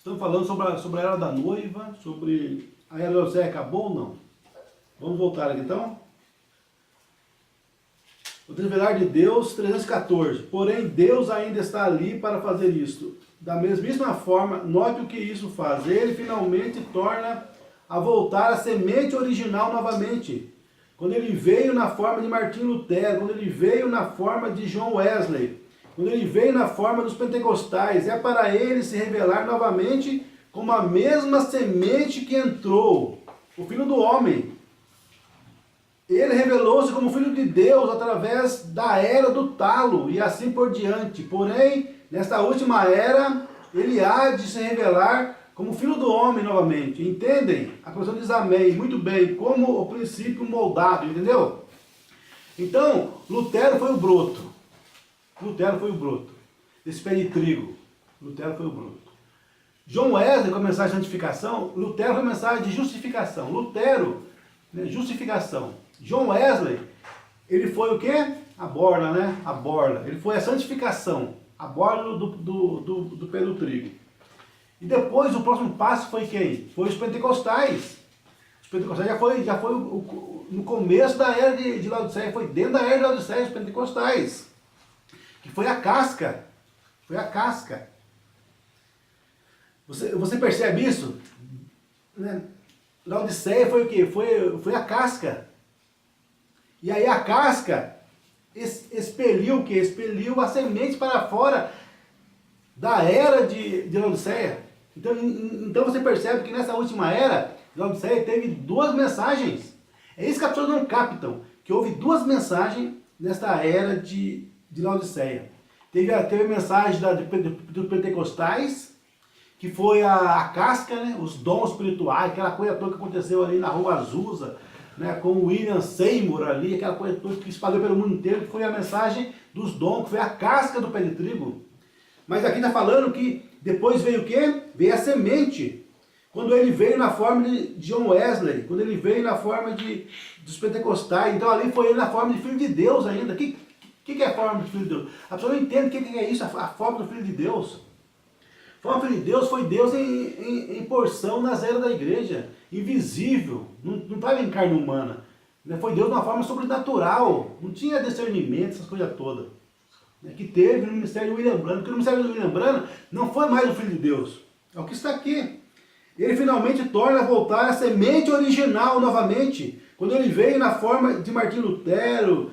Estamos falando sobre a era da noiva, sobre a era da Odisseia acabou ou não? Vamos voltar aqui então. O desvelar de Deus, 314. Porém, Deus ainda está ali para fazer isto. Da mesma forma, note o que isso faz. Ele finalmente torna a voltar a semente original novamente. Quando ele veio na forma de Martim Lutero, quando ele veio na forma de John Wesley, quando ele veio na forma dos pentecostais, é para ele se revelar novamente como a mesma semente que entrou, o Filho do Homem. Ele revelou-se como Filho de Deus através da era do talo e assim por diante. Porém, nesta última era, ele há de se revelar como Filho do Homem novamente. Entendem? A pessoa diz amém. Muito bem. Como o princípio moldado. Entendeu? Então, Lutero foi o broto. Lutero foi o broto. Esse pé de trigo. Lutero foi o broto. John Wesley, com a mensagem de santificação. Lutero foi a mensagem de justificação. Lutero, né, justificação. John Wesley, ele foi o quê? A borla, né? A borla. Ele foi a santificação. A borla do pé do trigo. E depois o próximo passo foi quem? Foi os pentecostais. Os pentecostais já foi no começo da era de Laodiceia, foi dentro da era de Laodiceia os pentecostais. Que foi a casca. Foi a casca. Você percebe isso? Né? Laodiceia foi o quê? Foi a casca. E aí a casca expeliu o quê? Expeliu a semente para fora da era de Laodiceia. Então você percebe que nessa última era, Laodiceia teve duas mensagens. É isso que as pessoas não captam, que houve duas mensagens nesta era de Laodiceia. Teve a mensagem dos pentecostais, que foi a casca, né, os dons espirituais, aquela coisa toda que aconteceu ali na Rua Azusa, né, com o William Seymour ali, aquela coisa toda que espalhou pelo mundo inteiro, que foi a mensagem dos dons, que foi a casca do pé de trigo. Mas aqui está falando que depois veio o quê? Veio a semente. Quando ele veio na forma de John Wesley, quando ele veio na forma dos pentecostais, então ali foi ele na forma de Filho de Deus ainda. O que é a forma de Filho de Deus? A pessoa não entende o que é isso, a forma do Filho de Deus. A forma do Filho de Deus foi Deus em porção nas eras da igreja, invisível, não estava em carne humana. Foi Deus de uma forma sobrenatural, não tinha discernimento, essas coisas todas. Que teve no ministério de William Branham, porque no ministério de William Branham não foi mais o Filho de Deus, é o que está aqui. Ele finalmente torna a voltar a semente original novamente, quando ele veio na forma de Martim Lutero,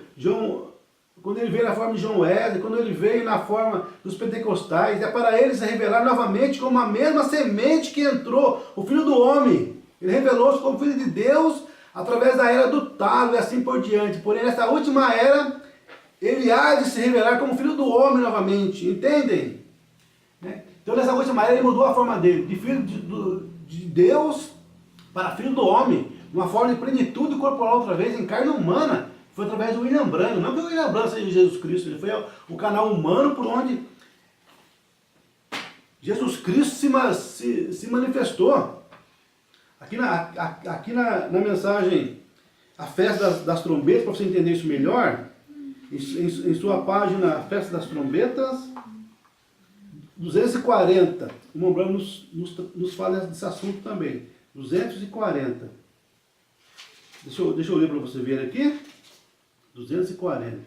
quando ele veio na forma de John Wesley, quando ele veio na forma dos pentecostais, é para ele se revelar novamente como a mesma semente que entrou, o Filho do Homem. Ele revelou-se como Filho de Deus através da era do talo e assim por diante. Porém, nessa última era, ele há de se revelar como Filho do Homem novamente, entendem? Então nessa última era ele mudou a forma dele, de Filho de Deus para Filho do Homem, uma forma de plenitude corporal outra vez, em carne humana, foi através do William Branham. Não que o William Branham seja Jesus Cristo, ele foi o canal humano por onde Jesus Cristo se manifestou. Aqui na mensagem, a festa das trombetas, para você entender isso melhor, em sua página Festa das Trombetas, 240, o irmão Branham nos fala desse assunto também, 240. Deixa eu ler para você ver aqui, 240.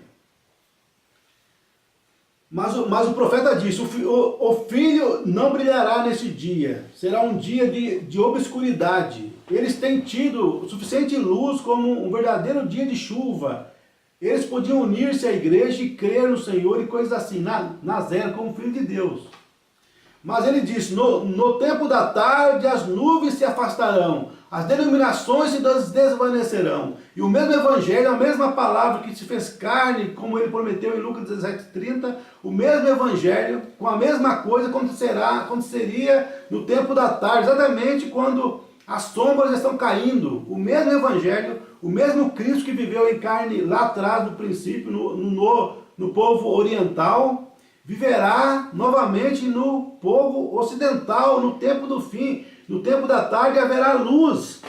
Mas o profeta disse, o filho não brilhará nesse dia, será um dia de obscuridade. Eles têm tido suficiente luz como um verdadeiro dia de chuva. Eles podiam unir-se à igreja e crer no Senhor e coisas assim, nas eras como filho de Deus. Mas ele disse, no tempo da tarde as nuvens se afastarão, as denominações se desvanecerão, e o mesmo evangelho, a mesma palavra que se fez carne, como ele prometeu em Lucas 17:30, o mesmo evangelho, com a mesma coisa, aconteceria no tempo da tarde, exatamente quando as sombras estão caindo, o mesmo evangelho, o mesmo Cristo que viveu em carne lá atrás, no princípio, no povo oriental, viverá novamente no povo ocidental, no tempo do fim, no tempo da tarde haverá luz.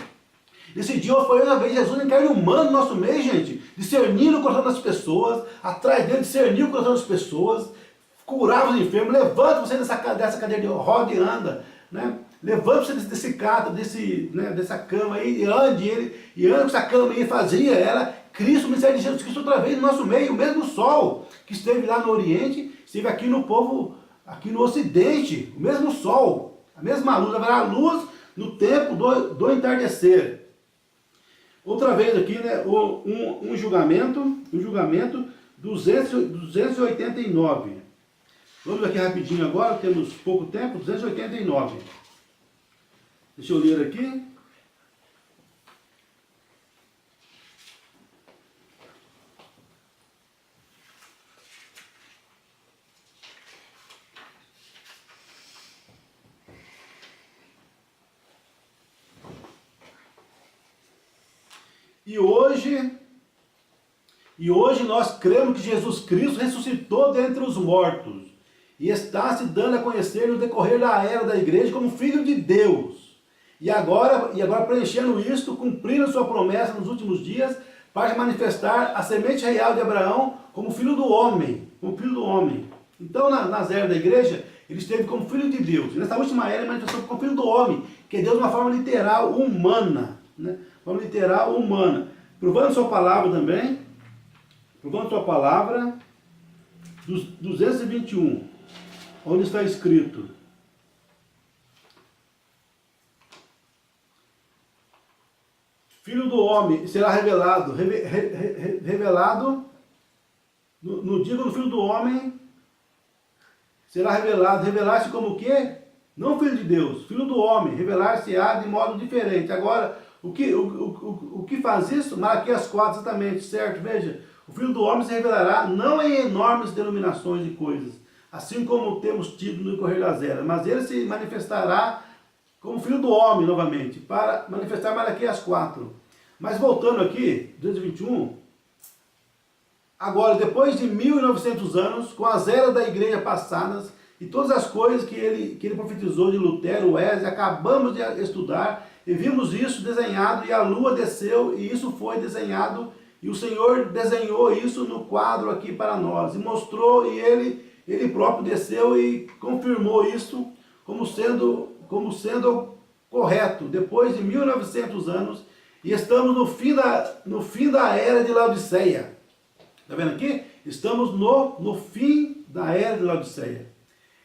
Esse dia foi uma vez Jesus em carne humana no nosso meio, gente, discernindo o coração das pessoas, atrás dele discerniu o coração das pessoas, curava os enfermos, levanta você dessa cadeira de roda e anda, né? Levante-se desse cato, dessa cama aí, e ande com essa cama aí, fazia ela, Cristo, o ministério de Jesus Cristo outra vez no nosso meio, o mesmo sol que esteve lá no Oriente, esteve aqui no povo, aqui no Ocidente, o mesmo sol, a mesma luz, haverá luz no tempo do entardecer. Outra vez aqui, né, um julgamento 289. Vamos aqui rapidinho agora, temos pouco tempo, 289. Deixa eu ler aqui. E hoje nós cremos que Jesus Cristo ressuscitou dentre os mortos e está se dando a conhecer no decorrer da era da igreja como Filho de Deus. E agora preenchendo isto, cumprindo sua promessa nos últimos dias, para manifestar a semente real de Abraão como filho do homem. Então, nas eras da igreja, ele esteve como Filho de Deus. E nessa última era, ele manifestou como Filho do homem, que é Deus de uma forma literal, humana. Né? Forma literal, humana. Provando sua palavra também. Provando sua palavra. 221. Onde está escrito: Filho do homem será revelado. Revelado. No dia do Filho do homem será revelado. Revelar-se como o quê? Não Filho de Deus, Filho do homem. Revelar-se-á de modo diferente. Agora, o que faz isso? Malaquias 4, exatamente, certo? Veja, o Filho do homem se revelará não em enormes denominações de coisas, assim como temos tido no decorrer das eras, mas ele se manifestará como Filho do homem novamente, para manifestar Malaquias 4. Mas voltando aqui, 221, agora, depois de 1900 anos, com as eras da igreja passadas, e todas as coisas que ele profetizou de Lutero, Wesley, acabamos de estudar, e vimos isso desenhado, e a lua desceu, e isso foi desenhado, e o Senhor desenhou isso no quadro aqui para nós, e mostrou, e ele próprio desceu e confirmou isso como sendo correto, depois de 1900 anos, e estamos no fim da era de Laodiceia. Está vendo aqui? Estamos no fim da era de Laodiceia.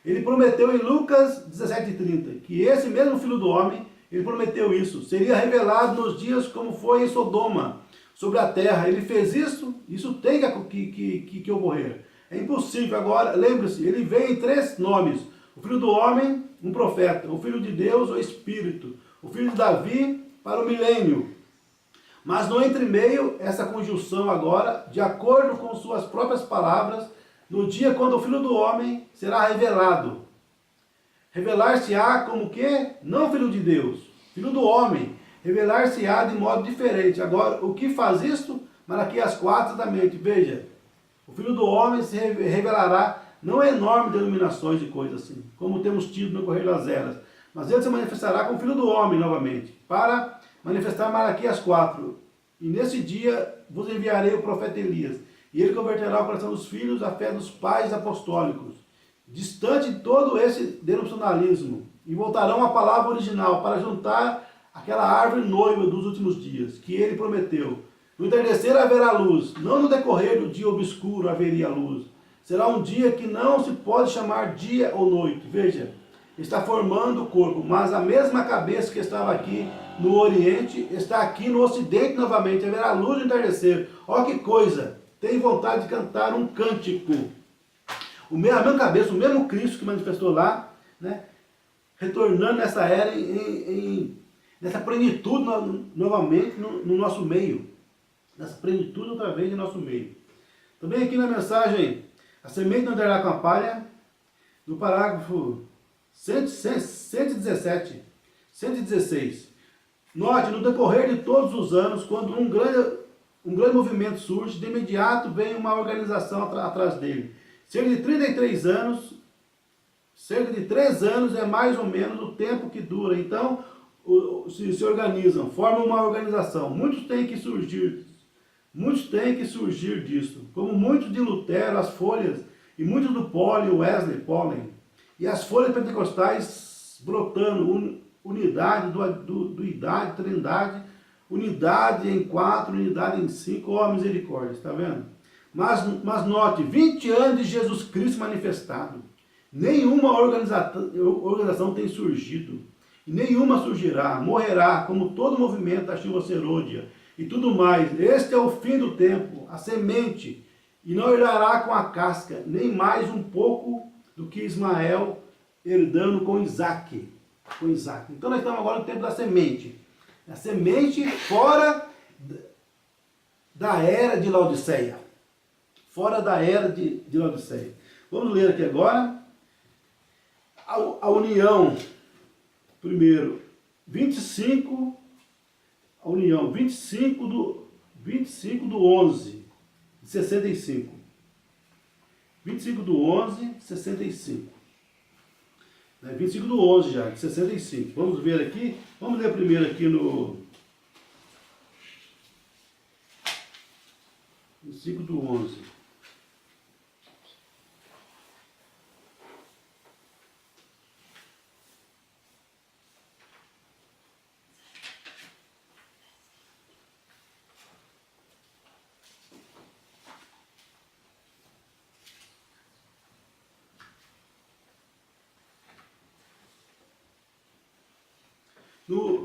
Ele prometeu em Lucas 17,30, que esse mesmo Filho do Homem, ele prometeu isso, seria revelado nos dias como foi em Sodoma, sobre a terra. Ele fez isso tem que ocorrer. É impossível. Agora, lembre-se, ele vem em 3 nomes: o Filho do Homem, um profeta; o Filho de Deus, o Espírito; o Filho de Davi, para o milênio. Mas no entremeio, essa conjunção agora, de acordo com suas próprias palavras, no dia quando o Filho do Homem será revelado. Revelar-se-á como que? Não Filho de Deus, Filho do Homem. Revelar-se-á de modo diferente. Agora, o que faz isto? Malaquias 4, exatamente. Veja, o Filho do Homem se revelará não em enormes denominações de coisas assim, como temos tido no correr das eras, mas ele se manifestará como Filho do Homem novamente, para manifestar Malaquias 4. E nesse dia vos enviarei o profeta Elias, e ele converterá o coração dos filhos à fé dos pais apostólicos, distante de todo esse denominacionalismo, e voltarão à palavra original, para juntar aquela árvore noiva dos últimos dias, que ele prometeu. No entardecer haverá luz, não no decorrer do dia obscuro haveria luz. Será um dia que não se pode chamar dia ou noite. Veja, está formando o corpo, mas a mesma cabeça que estava aqui no Oriente, está aqui no Ocidente novamente. Haverá luz no entardecer. Olha que coisa! Tem vontade de cantar um cântico. A mesma cabeça, o mesmo Cristo que manifestou lá, né? Retornando nessa era, nessa plenitude novamente no nosso meio. Nessa plenitude outra vez em nosso meio. Também aqui na mensagem, a semente não dará com a palha, no parágrafo 117, 116. Note, no decorrer de todos os anos, quando um grande movimento surge, de imediato vem uma organização atrás dele. Cerca de 33 anos, cerca de 3 anos é mais ou menos o tempo que dura. Então, se organizam, formam uma organização. Muitos têm que surgir disso, como muitos de Lutero, as folhas, e muitos do Wesley, pólen. E as folhas pentecostais brotando, unidade, duidade, trindade, unidade em 4, unidade em 5, ó misericórdia, está vendo? Mas note, 20 anos de Jesus Cristo manifestado, nenhuma organização tem surgido, e nenhuma surgirá, morrerá, como todo movimento da chuva serôdia, e tudo mais. Este é o fim do tempo, a semente, e não herdará com a casca, nem mais um pouco do que Ismael herdando com Isaac. Então nós estamos agora no tempo da semente. A semente fora da era de Laodiceia. Fora da era de Laodiceia. Vamos ler aqui agora. A união, primeiro, 25, a união, 25 do 11, de 65. 25 do 11, 65. 25 do 11 já, de 65. Vamos ver aqui, vamos ler primeiro aqui no 25 do 11.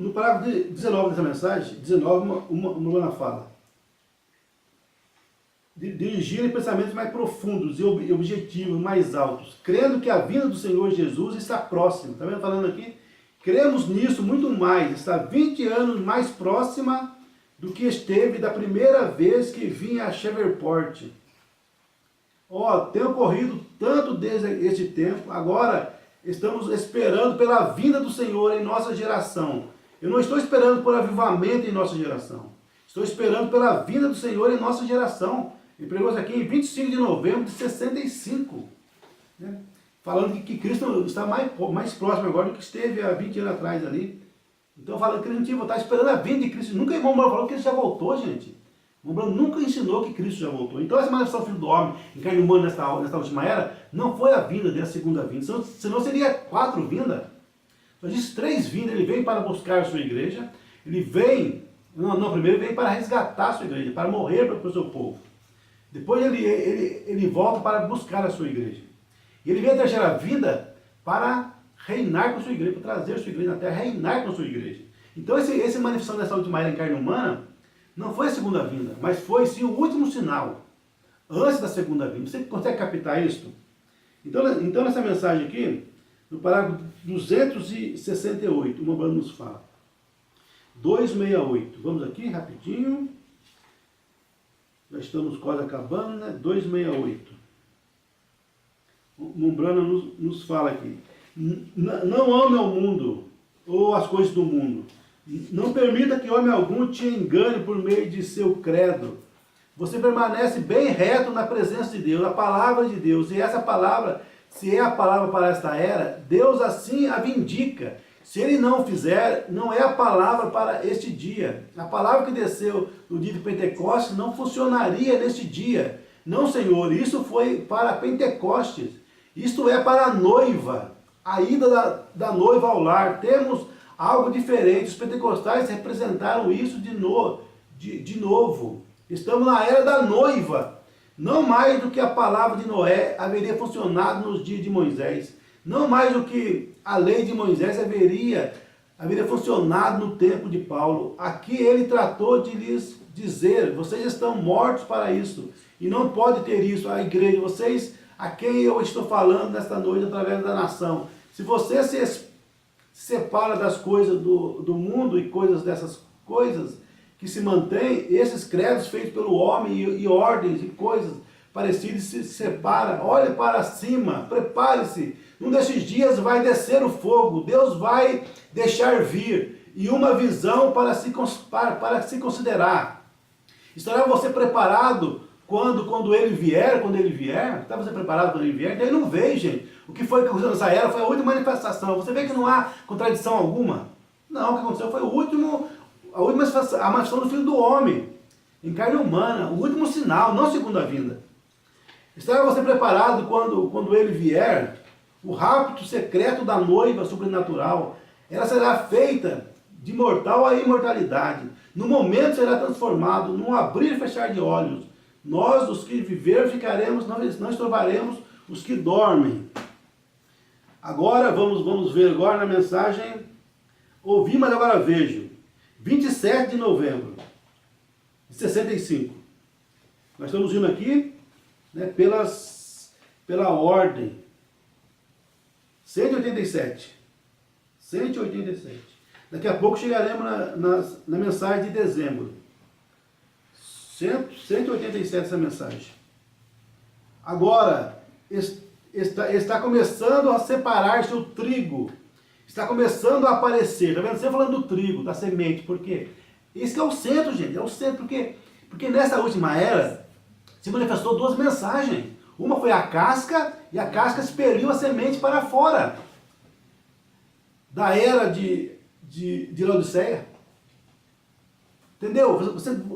No parágrafo 19 dessa mensagem, 19, uma fala. Dirigirem pensamentos mais profundos e objetivos mais altos, crendo que a vinda do Senhor Jesus está próxima. Está vendo falando aqui? Cremos nisso muito mais, está 20 anos mais próxima do que esteve da primeira vez que vinha a Shreveport. Tem ocorrido tanto desde este tempo, agora estamos esperando pela vinda do Senhor em nossa geração. Eu não estou esperando por avivamento em nossa geração. Estou esperando pela vinda do Senhor em nossa geração. Ele pregou isso aqui em 25 de novembro de 65. Né? Falando que Cristo está mais próximo agora do que esteve há 20 anos atrás ali. Então falando que a gente está esperando a vinda de Cristo. Nunca o irmão Branco falou que ele já voltou, gente. O irmão Branco nunca ensinou que Cristo já voltou. Então essa manifestação do Filho do Homem em carne humana nesta última era não foi a vinda dele, a segunda vinda. Senão seria 4 vindas. Só diz 3 vindas. Ele vem para buscar a sua igreja. Ele vem, primeiro ele vem para resgatar a sua igreja, para morrer para o seu povo. Depois ele volta para buscar a sua igreja. E ele vem a terceira vinda para reinar com a sua igreja, para trazer a sua igreja na terra, reinar com a sua igreja. Então essa manifestação dessa última era em carne humana não foi a segunda vinda, mas foi sim o último sinal, antes da segunda vinda. Você consegue captar isso? Então nessa mensagem aqui, no parágrafo 268, uma banda nos fala. 268, vamos aqui rapidinho. Já estamos quase acabando, né? 268. Mombrana nos fala aqui. Não ame ao mundo, ou as coisas do mundo. Não permita que homem algum te engane por meio de seu credo. Você permanece bem reto na presença de Deus, a palavra de Deus. E essa palavra, se é a palavra para esta era, Deus assim a vindica. Se ele não fizer, não é a palavra para este dia. A palavra que desceu no dia de Pentecostes não funcionaria neste dia. Não, Senhor, isso foi para Pentecostes. Isto é para a noiva, a ida da noiva ao lar. Temos algo diferente. Os pentecostais representaram isso de novo. Estamos na era da noiva. Não mais do que a palavra de Noé haveria funcionado nos dias de Moisés. Não mais do que a lei de Moisés haveria funcionado no tempo de Paulo. Aqui ele tratou de lhes dizer, vocês estão mortos para isso, e não pode ter isso. A igreja, vocês, a quem eu estou falando nesta noite através da nação, se você se separa das coisas do mundo e coisas dessas coisas que se mantêm, esses credos feitos pelo homem e ordens e coisas parecidas se separa. Olhe para cima, prepare-se. Num desses dias vai descer o fogo, Deus vai deixar vir, e uma visão para se considerar. Estará você preparado quando ele vier? Está você preparado quando ele vier? Então ele não veio, gente. O que foi que aconteceu nessa era foi a última manifestação. Você vê que não há contradição alguma? Não, o que aconteceu foi a manifestação do Filho do Homem, em carne humana, o último sinal, não a segunda vinda. Estará você preparado quando ele vier? o rapto secreto da noiva sobrenatural. Ela será feita de mortal a imortalidade. No momento será transformado, num abrir e fechar de olhos. Nós, os que viver, ficaremos, não estorvaremos os que dormem. Agora, vamos ver agora na mensagem, ouvi, mas agora vejo. 27 de novembro de 65. Nós estamos indo aqui, né, pela ordem. 187. 187. Daqui a pouco chegaremos na mensagem de dezembro. 187 essa mensagem. Agora, está começando a separar-se o trigo. Está começando a aparecer. Está vendo? Você falando do trigo, da semente. Por quê? Esse que é o centro, gente. É o centro. Porque nessa última era se manifestou duas mensagens. Uma foi a casca, e a casca expeliu a semente para fora da era de Laodiceia. Entendeu?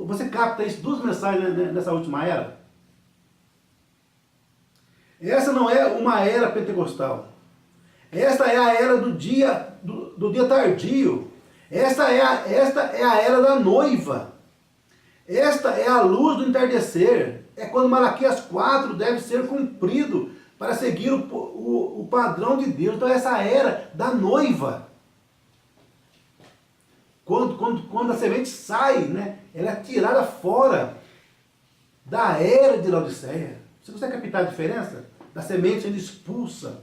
Você capta isso, duas mensagens nessa última era. Essa não é uma era pentecostal. Esta é a era do dia tardio. Esta é a era da noiva. Esta é a luz do entardecer. É quando Malaquias 4 deve ser cumprido para seguir o padrão de Deus. Então essa era da noiva. Quando a semente sai, né, ela é tirada fora da era de Laodiceia. Você consegue captar a diferença? Da semente sendo expulsa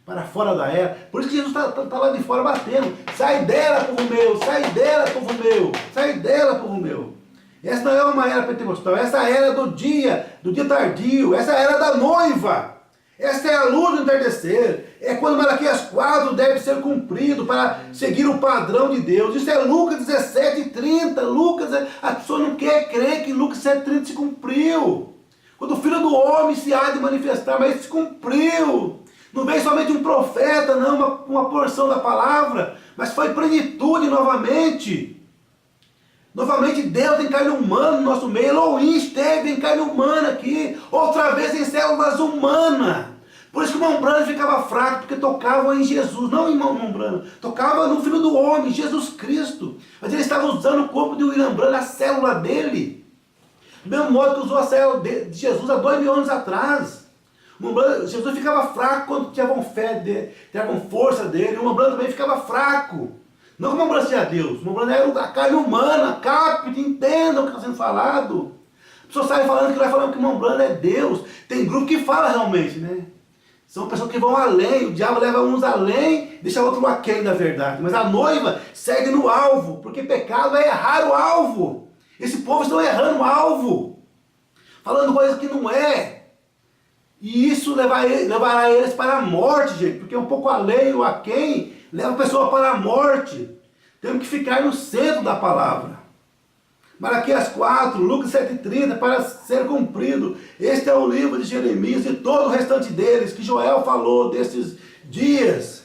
para fora da era. Por isso que Jesus está lá de fora batendo. Sai dela, povo meu! Sai dela, povo meu! Sai dela, povo meu! Essa não é uma era pentecostal. Essa é a era do dia tardio. Essa é a era da noiva. Essa é a luz do entardecer. É quando Malaquias 4 deve ser cumprido para seguir o padrão de Deus. Isso é Lucas 17:30. A pessoa não quer crer que Lucas 17:30 se cumpriu. Quando o Filho do Homem se há de manifestar, mas se cumpriu. Não veio somente um profeta, não, uma porção da palavra, mas foi plenitude novamente. Novamente Deus em carne humana no nosso meio. Elohim esteve em carne humana aqui, outra vez em células humanas. Por isso que o irmão Branham ficava fraco, porque tocava em Jesus, não em irmão Branham, tocava no Filho do Homem, Jesus Cristo. Mas ele estava usando o corpo de William Branham, a célula dele. Do mesmo modo que usou a célula de Jesus há 2000 anos atrás. Jesus ficava fraco quando tinham fé dele, tinham força dele. O irmão Branham também ficava fraco. Não que o irmão Branham seja Deus, o irmão Branham era a carne humana, capte, entendam o que está sendo falado. A pessoa sai falando que vai falando que o irmão Branham é Deus. Tem grupo que fala realmente, né? São pessoas que vão além, o diabo leva uns além, deixa outro aquém da verdade. Mas a noiva segue no alvo, porque pecado é errar o alvo. Esse povo está errando o alvo, falando coisas que não é. E isso levará eles para a morte, gente, porque um pouco além, o aquém, leva a pessoa para a morte. Temos que ficar no centro da palavra. Malaquias 4, Lucas 7:30, para ser cumprido. Este é o livro de Jeremias e todo o restante deles, que Joel falou desses dias.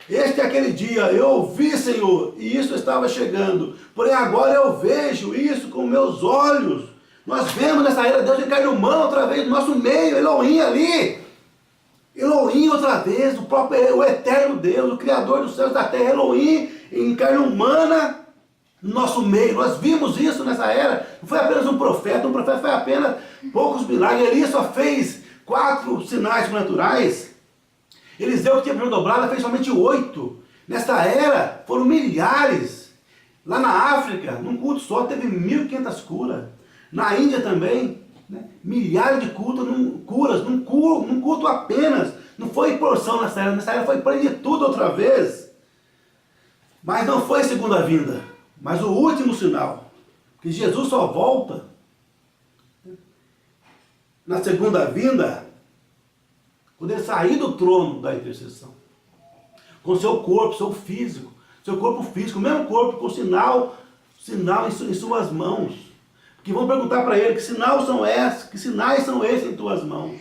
Este é aquele dia, eu ouvi, Senhor, e isso estava chegando. Porém agora eu vejo isso com meus olhos. Nós vemos nessa era Deus em carne humana outra vez, no nosso meio, Elohim ali. Elohim outra vez, o eterno Deus, o Criador dos céus e da terra, Elohim em carne humana no nosso meio. Nós vimos isso nessa era. Não foi apenas um profeta foi apenas poucos milagres. Elias só fez 4 sinais sobrenaturais. Eliseu, que tinha primeiro dobrado, fez somente 8. Nessa era foram milhares. Lá na África, num culto só, teve 1.500 curas. Na Índia também, né? Milhares de curas, num culto apenas. Não foi porção nessa era foi plenitude outra vez. Mas não foi segunda vinda, mas o último sinal, que Jesus só volta na segunda vinda, quando ele sair do trono da intercessão, com seu corpo, seu corpo físico, o mesmo corpo com sinal em suas mãos. Que vão perguntar para ele, que sinais são esses em tuas mãos?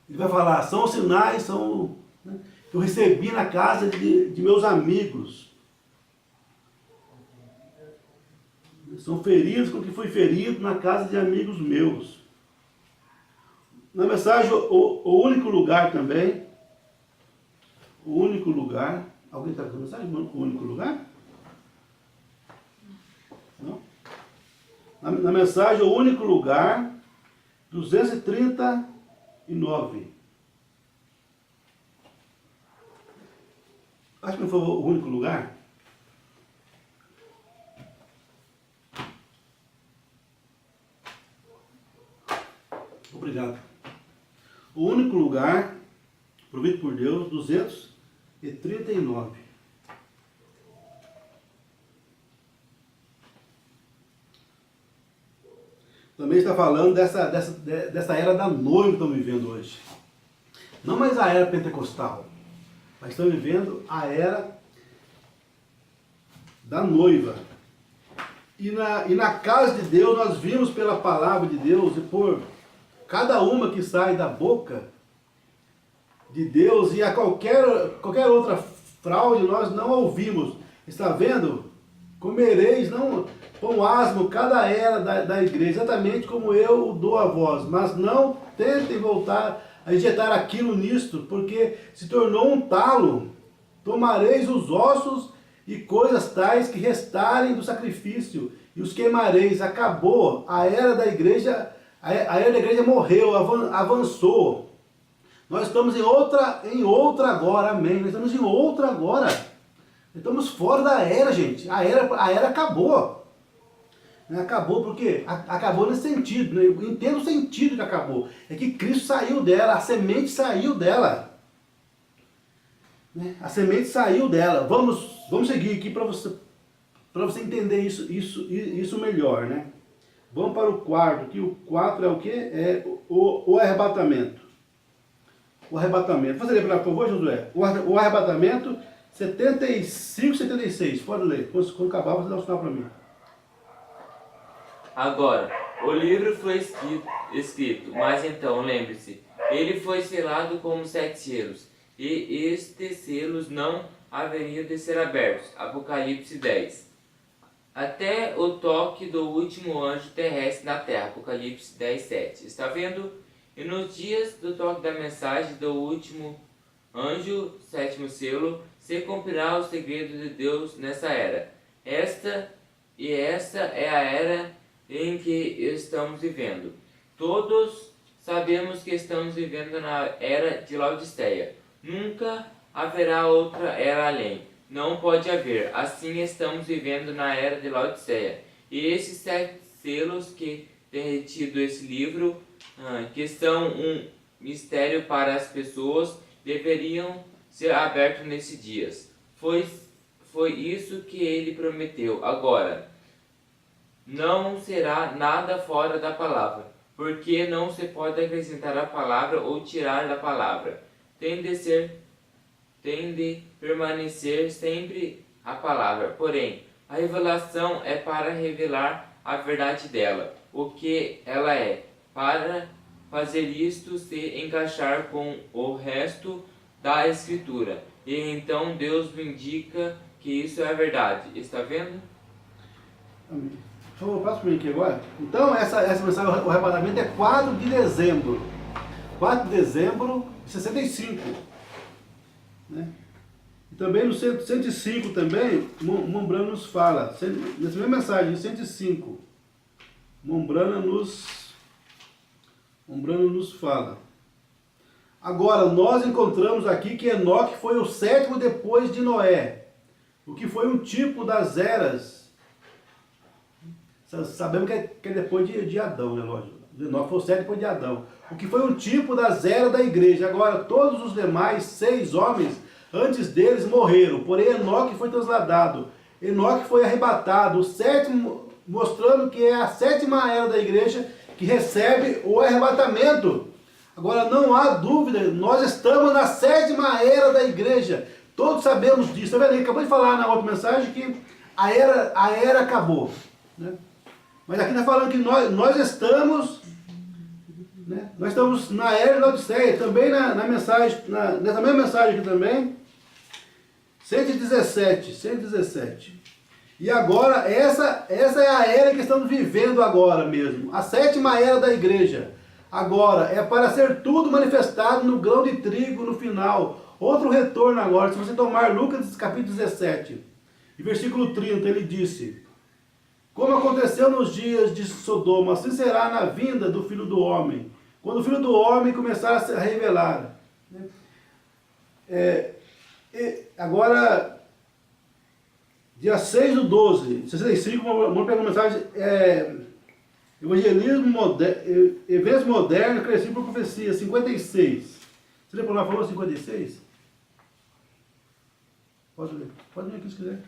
Ele vai falar, são os sinais, né, que eu recebi na casa de meus amigos. São feridos com o que foi ferido na casa de amigos meus. Na mensagem, o único lugar também, o único lugar. Alguém está com a mensagem? O único lugar? Não? Na mensagem, o único lugar, 239. Acho que não foi o único lugar. Obrigado. O único lugar, provido por Deus, 239. Também está falando dessa era da noiva que estamos vivendo hoje. Não mais a era pentecostal, mas estamos vivendo a era da noiva. E na casa de Deus nós vimos pela palavra de Deus e por cada uma que sai da boca de Deus e a qualquer outra fraude nós não ouvimos. Está vendo? Comereis não com asmo cada era da igreja, exatamente como eu dou a vós, mas não tentem voltar a injetar aquilo nisto, porque se tornou um talo. Tomareis os ossos e coisas tais que restarem do sacrifício, e os queimareis. Acabou. A era da igreja morreu, avançou. Nós estamos em outra agora, amém. Nós estamos em outra agora. Estamos fora da era, gente. A era acabou. Acabou porque acabou nesse sentido. Né? Eu entendo o sentido que acabou. É que Cristo saiu dela, a semente saiu dela. A semente saiu dela. Vamos seguir aqui para você entender isso melhor, né? Vamos para o quarto, que o 4 é o quê? É o arrebatamento. O arrebatamento. Faça ler, por favor, Josué. O arrebatamento 75, 76. Pode ler. Quando acabar, você dá um sinal para mim. Agora, o livro foi escrito, mas então, lembre-se, ele foi selado com 7 selos, e estes selos não haveriam de ser abertos. Apocalipse 10. Até o toque do último anjo terrestre na terra. Apocalipse 10, 7. Está vendo? E nos dias do toque da mensagem do último anjo, 7º selo, se cumprirá o segredo de Deus nessa era. Essa é a era em que estamos vivendo. Todos sabemos que estamos vivendo na era de Laodiceia. Nunca haverá outra era além. Não pode haver. Assim estamos vivendo na era de Laodiceia. E esses 7 selos que tem retido esse livro, que são um mistério para as pessoas, deveriam ser abertos nesses dias. Foi isso que ele prometeu. Agora, não será nada fora da palavra, porque não se pode acrescentar a palavra ou tirar da palavra. Tem de permanecer sempre a palavra. Porém, a revelação é para revelar a verdade dela, o que ela é, para fazer isto se encaixar com o resto da Escritura. E então Deus me indica que isso é a verdade. Está vendo? Amém. Deixa eu passar para mim aqui agora. Então, essa mensagem, o arrebatamento é 4 de dezembro. 4 de dezembro de 65. Né? E também no 105 também, Mombrana nos fala, nessa mesma mensagem, 105, Mombrana nos fala. Agora, nós encontramos aqui que Enoque foi o 7º depois de Noé, o que foi um tipo das eras. Sabemos que é depois de Adão, né, lógico. Enoque foi o 7º depois de Adão. O que foi um tipo das eras da igreja. Agora, todos os demais 6 homens antes deles morreram, porém Enoque foi trasladado. Enoque foi arrebatado, o 7º, mostrando que é a 7ª era da igreja que recebe o arrebatamento. Agora não há dúvida, nós estamos na 7ª era da igreja. Todos sabemos disso. Tá vendo? Ele acabou de falar na outra mensagem que a era acabou. Né? Mas aqui está falando que nós estamos... Né? Nós estamos na era de Laodiceia, também na mensagem, nessa mesma mensagem aqui também, 117. E agora, essa é a era que estamos vivendo agora mesmo, a 7ª era da igreja. agora é para ser tudo manifestado no grão de trigo no final. Outro retorno agora, se você tomar Lucas capítulo 17, e versículo 30, ele disse: como aconteceu nos dias de Sodoma, assim será na vinda do Filho do Homem, quando o Filho do Homem começar a se revelar. Agora, dia 6/12, 65, vamos pegar uma mensagem, evangelismo moderno, eventos modernos, crescido por profecia, 56. Você lembra lá, falou 56? Pode ler aqui se quiser.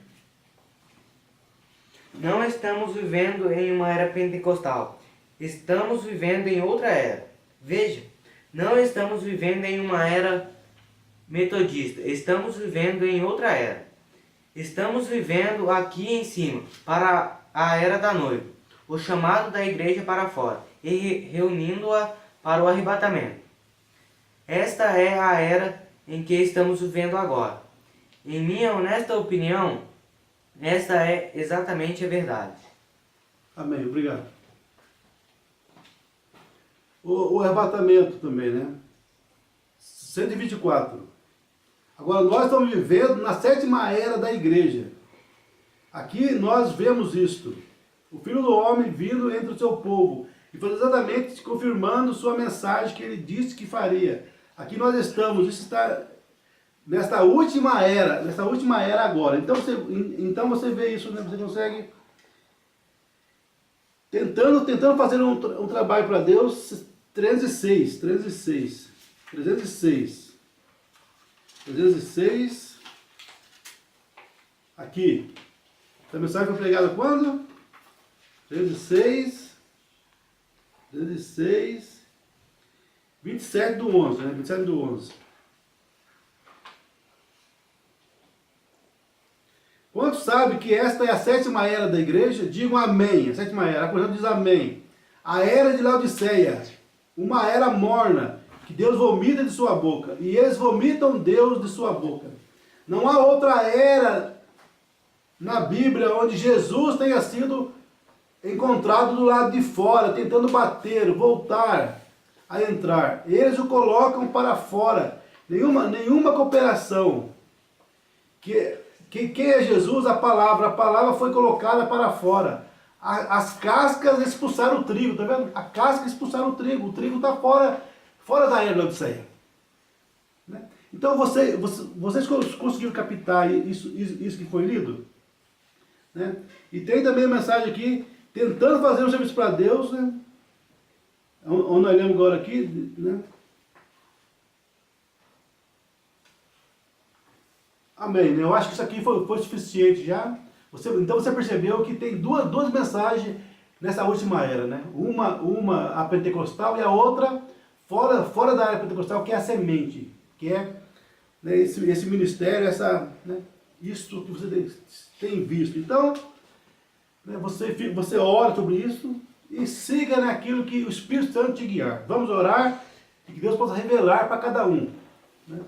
Não estamos vivendo em uma era pentecostal. Estamos vivendo em outra era. Veja, não estamos vivendo em uma era metodista. Estamos vivendo em outra era. Estamos vivendo aqui em cima, para a era da noiva, o chamado da igreja para fora, e reunindo-a para o arrebatamento. Esta é a era em que estamos vivendo agora. Em minha honesta opinião, esta é exatamente a verdade. Amém, obrigado. O arrebatamento também, né? 124. Agora, nós estamos vivendo na 7ª era da igreja. Aqui nós vemos isto. O Filho do Homem vindo entre o seu povo. E foi exatamente confirmando sua mensagem que ele disse que faria. Aqui nós estamos, isso está nesta última era agora. Então você vê isso, né? Você consegue tentando fazer um trabalho para Deus. 306. Aqui. A mensagem foi pregada quando? 306. 27/11, né? 27/11. Quantos sabem que esta é a 7ª era da igreja? Digam amém. A 7ª era. A Coríntia diz amém. A era de Laodiceia. Uma era morna, que Deus vomita de sua boca. E eles vomitam Deus de sua boca. Não há outra era na Bíblia onde Jesus tenha sido encontrado do lado de fora, tentando bater, voltar a entrar. Eles o colocam para fora. Nenhuma cooperação. Quem é Jesus? A palavra foi colocada para fora. As cascas expulsaram o trigo, tá vendo? A casca expulsaram o trigo está fora da era da Odisseia. Né? Então vocês conseguiram captar isso que foi lido? Né? E tem também a mensagem aqui, tentando fazer um serviço para Deus, né? Onde nós lemos agora aqui, né? Amém, né? Eu acho que isso aqui foi suficiente já. Então você percebeu que tem duas mensagens nessa última era, né? Uma a pentecostal e a outra fora da área pentecostal, que é a semente, que é, né, esse ministério, né, isso que você tem visto. Então, né, você ora sobre isso e siga naquilo que o Espírito Santo te guiar. Vamos orar e que Deus possa revelar para cada um. Né?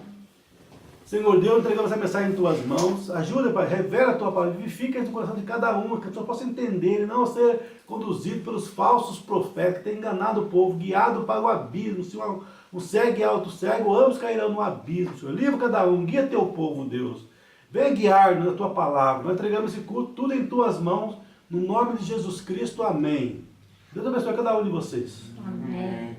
Senhor Deus, entregamos essa mensagem em tuas mãos. Ajuda, Pai, revela a tua palavra, vivifica no coração de cada um, que a pessoa possa entender e não ser conduzido pelos falsos profetas que têm enganado o povo, guiado para o abismo. Senhor, o cego e alto cego, ambos cairão no abismo, Senhor. Livra cada um, guia teu povo, Deus. Vem guiar-nos na tua palavra. Nós entregamos esse culto tudo em tuas mãos, no nome de Jesus Cristo. Amém. Deus abençoe cada um de vocês. Amém.